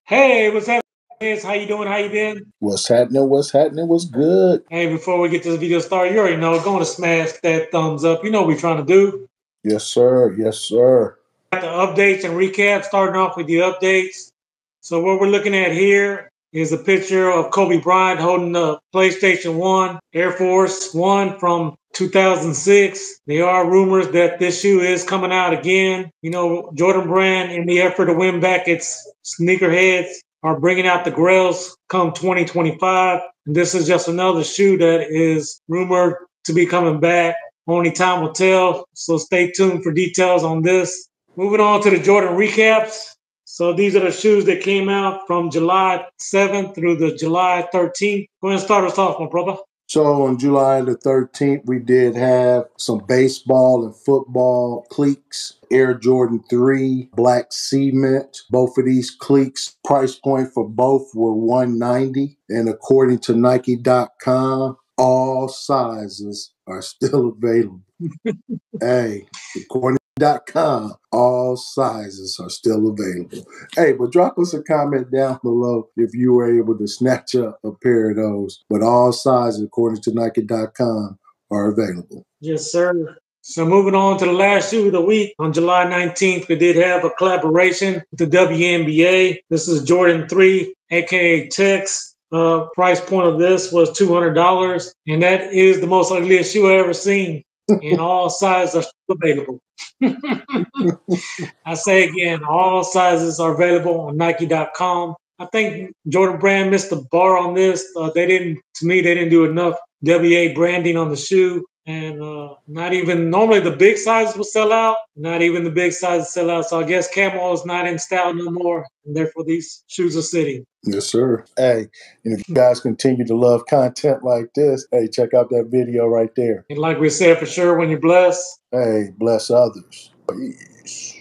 Hey, what's up, guys? How you doing? How you been? What's happening? What's happening? What's good? Hey, before we get this video started, you already know, going to smash that thumbs up. You know what we're trying to do. Yes, sir. Yes, sir. Got the updates and recap, starting off with the updates. So what we're looking at here is a picture of Kobe Bryant holding the PlayStation 1 Air Force One from 2006. There are rumors that this shoe is coming out again. You know, Jordan Brand, in the effort to win back its sneakerheads, are bringing out the grails come 2025. And this is just another shoe that is rumored to be coming back. Only time will tell. So stay tuned for details on this. Moving on to the Jordan recaps. So these are the shoes that came out from July 7th through the July 13th. Go ahead and start us off, my brother. So on July the 13th, we did have some baseball and football cleats. Air Jordan 3, black cement. Both of these cleats, price point for both were $190. And according to Nike.com, all sizes are still available. Hey, according to .com, all sizes are still available. Hey, but drop us a comment down below if you were able to snatch up a pair of those. But all sizes, according to Nike.com, are available. Yes, sir. So moving on to the last shoe of the week, on July 19th, we did have a collaboration with the WNBA. This is Jordan 3, aka Tex. Price point of this was $200, and that is the most ugliest shoe I ever seen. And all sizes are still available. I say again, all sizes are available on Nike.com. I think Jordan Brand missed the bar on this. They didn't do enough WA branding on the shoe. And not even, normally the big sizes will sell out. Not even the big sizes sell out. So I guess camo is not in style no more. And therefore these shoes are sitting. Yes, sir. Hey, and if you guys continue to love content like this, hey, check out that video right there. And like we said, for sure, when you're blessed, hey, bless others. Peace.